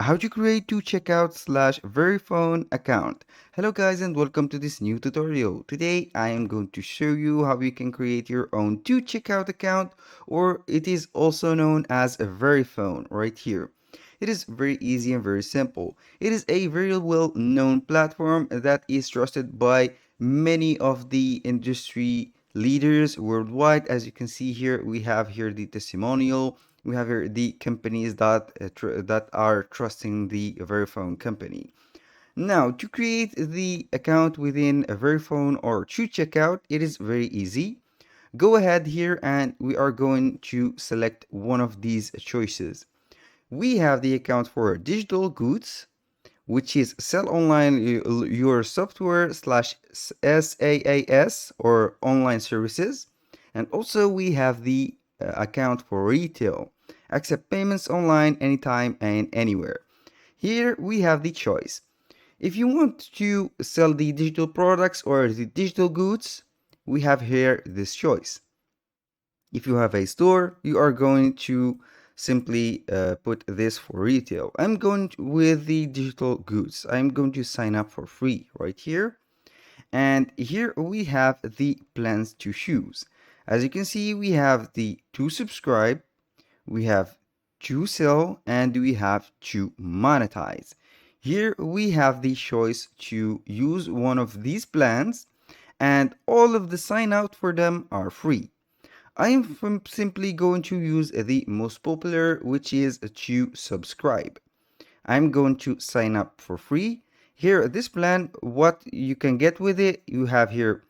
How to create 2Checkout / Verifone account. Hello guys and welcome to this new tutorial. Today I am going to show you how you can create your own 2Checkout account, or it is also known as a Verifone right here. It is very easy and very simple. It is a very well known platform that is trusted by many of the industry leaders worldwide. As you can see here, we have here the testimonial. We have here the companies that are trusting the Verifone company. Now, to create the account within a Verifone or checkout, it is very easy. Go ahead here and we are going to select one of these choices. We have the account for digital goods, which is sell online your software slash SaaS or online services. And also we have the account for retail, accept payments online anytime and anywhere. Here we have the choice. If you want to sell the digital products or the digital goods, we have here this choice. If you have a store, you are going to simply put this for retail. I'm going with the digital goods. I'm going to sign up for free right here. And here we have the plans to choose. As you can see, we have the to subscribe, we have to sell, and we have to monetize. Here we have the choice to use one of these plans, and all of the sign out for them are free. I am simply going to use the most popular, which is to subscribe. I'm going to sign up for free. Here, this plan, what you can get with it, you have here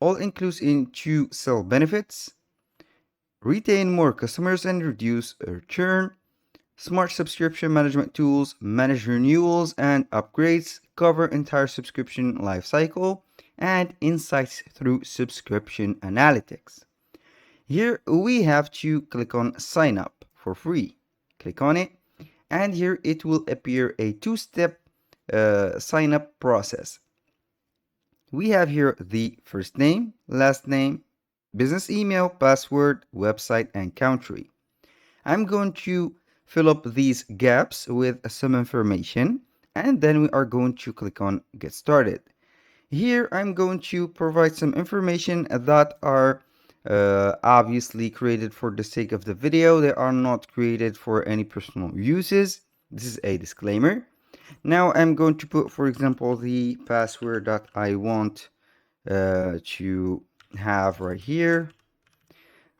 all inclusive to sell benefits, retain more customers and reduce churn, smart subscription management tools, manage renewals and upgrades, cover entire subscription lifecycle, and insights through subscription analytics. Here we have to click on sign up for free. Click on it, and here it will appear a two-step sign up process. We have here the first name, last name, business email, password, website, and country. I'm going to fill up these gaps with some information, and then we are going to click on get started. Here I'm going to provide some information that are obviously created for the sake of the video. They are not created for any personal uses. This is a disclaimer. Now I'm going to put, for example, the password that I want to have right here.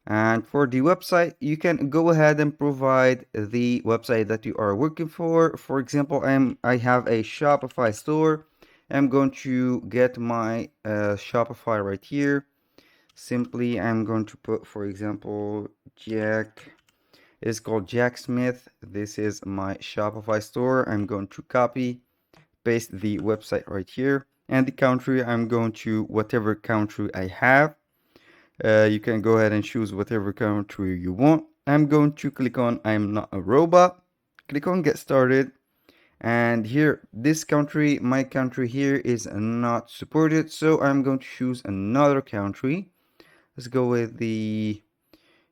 And for the website, you can go ahead and provide the website that you are working for. For example, I have a Shopify store. I'm going to get my Shopify right here. Simply, I'm going to put, for example, Jack. It's called Jack Smith. This is my Shopify store. I'm going to copy, paste the website right here. And the country, I'm going to whatever country I have. You can go ahead and choose whatever country you want. I'm going to click on I'm not a robot. Click on get started. And here, this country, my country here is not supported. So I'm going to choose another country. Let's go with the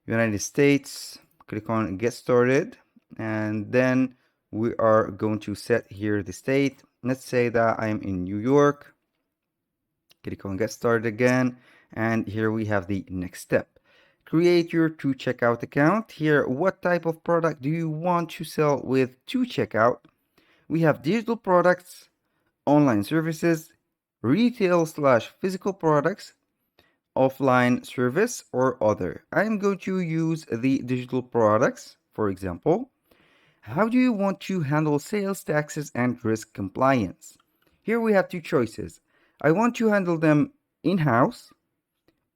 United States. Click on get started. And then we are going to set here the state. Let's say that I'm in New York. Click on get started again. And here we have the next step. Create your 2Checkout account. Here, what type of product do you want to sell with 2Checkout? We have digital products, online services, retail / physical products, offline service, or other. I'm going to use the digital products, for example. How do you want to handle sales taxes and risk compliance? Here we have two choices. I want to handle them in-house,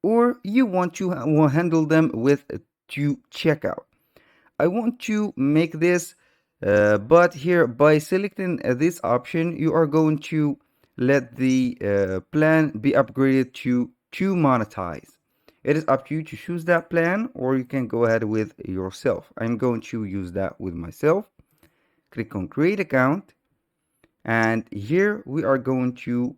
or you want to handle them with 2Checkout. I want to make this, but here by selecting this option, you are going to let the plan be upgraded to monetize. It is up to you to choose that plan, or you can go ahead with yourself. I'm going to use that with myself. Click on create account, and here we are going to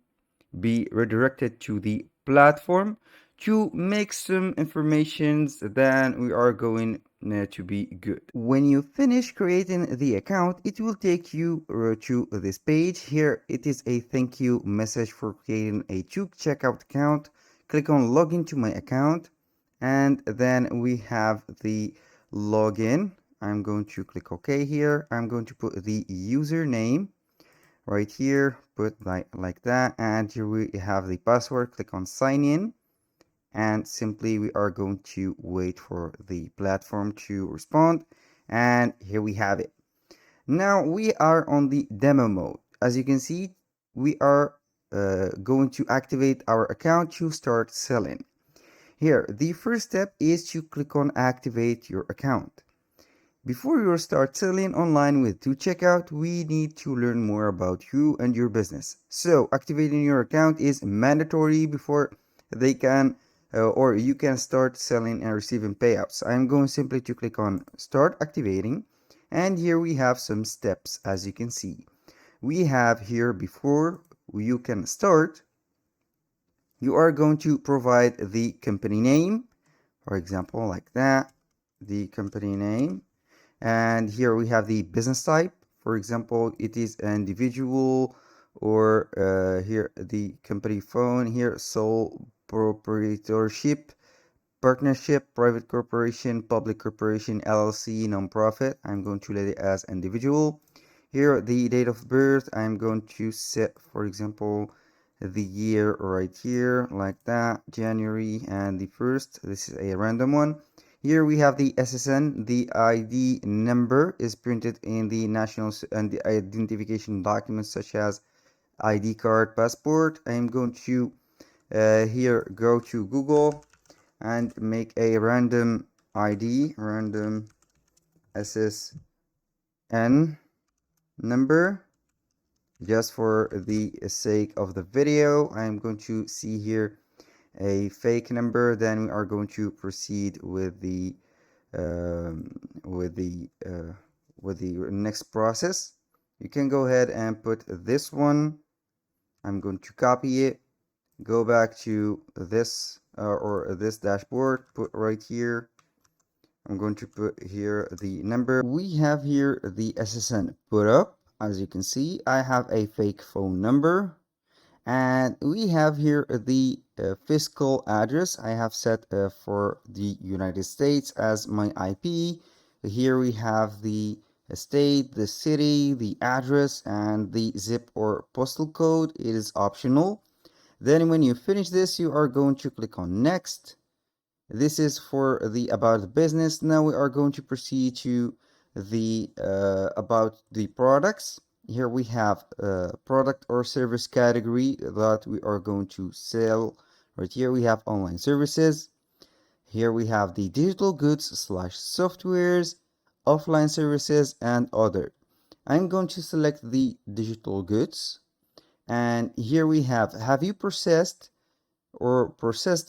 be redirected to the platform to make some informations. Then we are going to be good. When you finish creating the account, it will take you to this page. Here it is a thank you message for creating a 2Checkout account. Click on login to my account, and then we have the login. I'm going to click OK here. I'm going to put the username right here, put like that, and here we have the password. Click on sign in, and simply we are going to wait for the platform to respond, and here we have it. Now we are on the demo mode. As you can see, we are going to activate our account to start selling. Here the first step is to click on activate your account. Before you start selling online with 2Checkout, we need to learn more about you and your business. So activating your account is mandatory before they can or you can start selling and receiving payouts. I'm going simply to click on start activating, and here we have some steps. As you can see, we have here before you can start, you are going to provide the company name, for example, like that, the company name. And here we have the business type. For example, it is individual, or here the company phone, here sole proprietorship, partnership, private corporation, public corporation, LLC, non-profit. I'm going to let it as individual. Here the date of birth, I'm going to set, for example, the year right here, like that, January and the 1st. This is a random one. Here we have the SSN. The ID number is printed in the national and the identification documents such as ID card, passport. I'm going to here go to Google and make a random ID, random SSN number. Just for the sake of the video, I'm going to see here a fake number. Then we are going to proceed with the um, with the uh, with the next process. You can go ahead and put this one. I'm going to copy it, go back to this or this dashboard, put right here. I'm going to put here the number. We have here the SSN put up. As you can see, I have a fake phone number, and we have here the fiscal address. I have set for the United States as my IP. Here we have the state, the city, the address, and the zip or postal code. It is optional. Then when you finish this, you are going to click on next. This is for the about the business. Now we are going to proceed to the about the products. Here we have product or service category that we are going to sell. Right here we have online services. Here we have the digital goods slash softwares, offline services, and other. I'm going to select the digital goods, and here we have you processed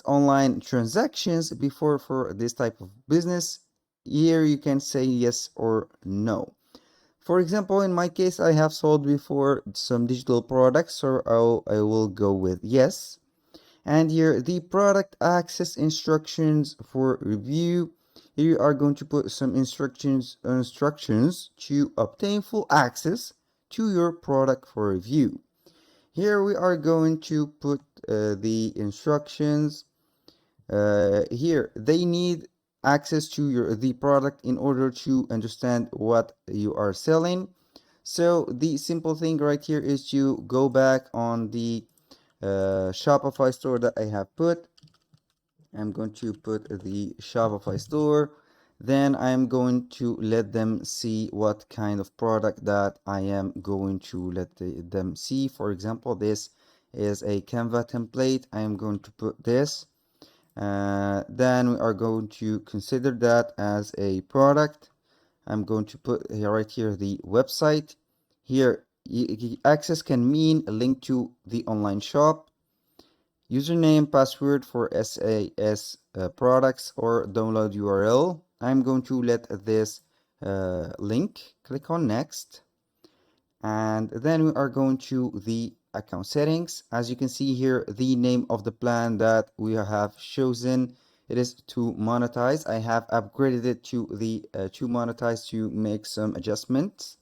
online transactions before for this type of business? Here you can say yes or no. For example, in my case, I have sold before some digital products, so I will go with yes. And here the product access instructions for review. Here you are going to put some instructions to obtain full access to your product for review. Here we are going to put the instructions. Here they need access to the product in order to understand what you are selling. So the simple thing right here is to go back on the Shopify store that I have put. I'm going to put the Shopify store. Then I'm going to let them see what kind of product that I am going to let them see. For example, this is a Canva template. I am going to put this. Then we are going to consider that as a product. I'm going to put here right here the website. Here, access can mean a link to the online shop, username, password for SAS products, or download URL. I'm going to let this link. Click on next, and then we are going to the account settings. As you can see here, the name of the plan that we have chosen it is to monetize. I have upgraded it to the to monetize to make some adjustments.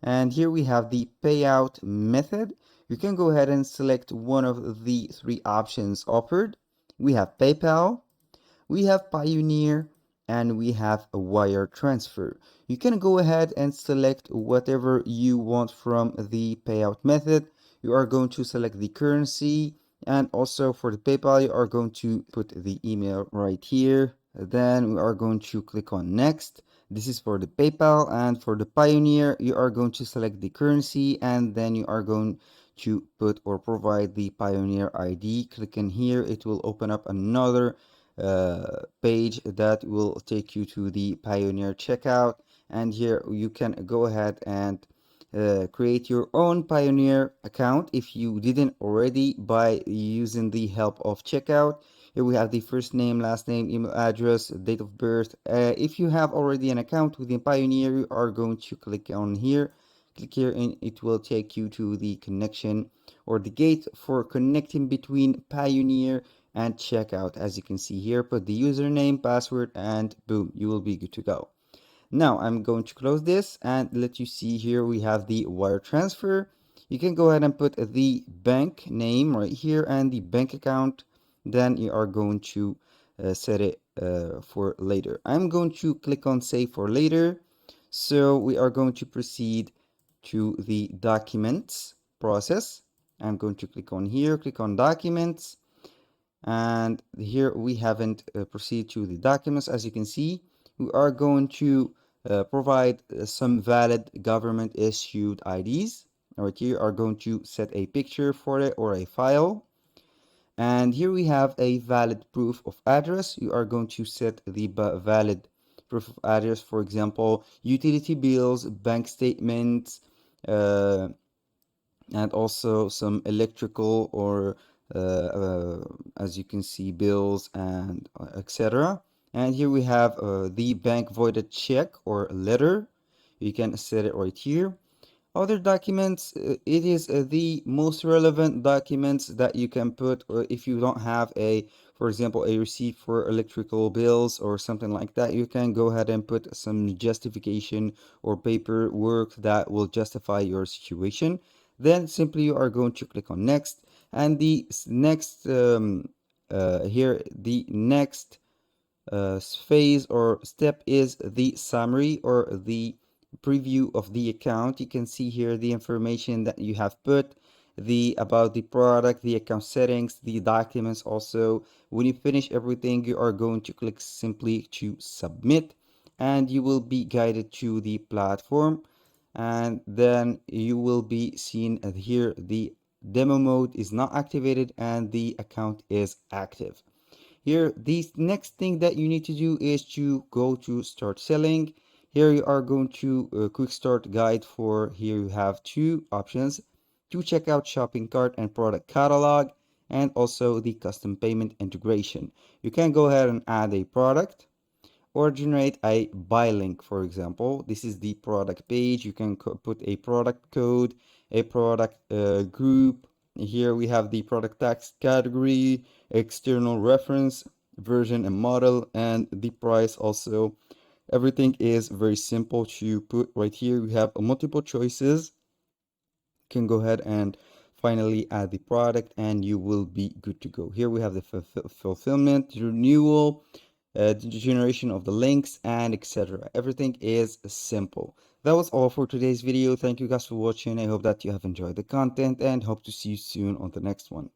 And here we have the payout method. You can go ahead and select one of the three options offered. We have PayPal, we have Pioneer, and we have a wire transfer. You can go ahead and select whatever you want from the payout method. You are going to select the currency, and also for the PayPal, you are going to put the email right here. Then we are going to click on next. This is for the PayPal, and for the Pioneer, you are going to select the currency, and then you are going to put or provide the Pioneer ID. Click in here, it will open up another page that will take you to the Pioneer checkout, and here you can go ahead and create your own Pioneer account if you didn't already by using the help of checkout. Here we have the first name, last name, email address, date of birth. If you have already an account within Pioneer, you are going to click on here. Click here and it will take you to the connection or the gate for connecting between Pioneer and checkout. As you can see here, put the username, password, and boom, you will be good to go. Now I'm going to close this and let you see here we have the wire transfer. You can go ahead and put the bank name right here and the bank account. Then you are going to set it for later. I'm going to click on save for later. So we are going to proceed to the documents process. I'm going to click on here, click on documents, and here we haven't proceed to the documents. As you can see, we are going to provide some valid government issued IDs. Right here are going to set a picture for it or a file, and here we have a valid proof of address. You are going to set the valid proof of address, for example, utility bills, bank statements, uh, and also some electrical or as you can see, bills and etc. And here we have the bank voided check or letter. You can set it right here. Other documents, it is the most relevant documents that you can put if you don't have a, for example, a receipt for electrical bills or something like that. You can go ahead and put some justification or paperwork that will justify your situation. Then simply you are going to click on next, and the next here the next phase or step is the summary or the preview of the account. You can see here the information that you have put, the about the product, the account settings, the documents also. When you finish everything, you are going to click simply to submit, and you will be guided to the platform, and then you will be seen here the demo mode is not activated and the account is active. Here, the next thing that you need to do is to go to start selling. Here you are going to quick start guide. For here you have two options: to checkout, shopping cart, and product catalog, and also the custom payment integration. You can go ahead and add a product or generate a buy link. For example, this is the product page. You can put a product code, a product group. Here we have the product tax category, external reference, version and model, and the price also. Everything is very simple to put right here. We have multiple choices. You can go ahead and finally add the product and you will be good to go. Here we have the fulfillment, renewal, the generation of the links, and etc. Everything is simple. That was all for today's video. Thank you guys for watching. I hope that you have enjoyed the content and hope to see you soon on the next one.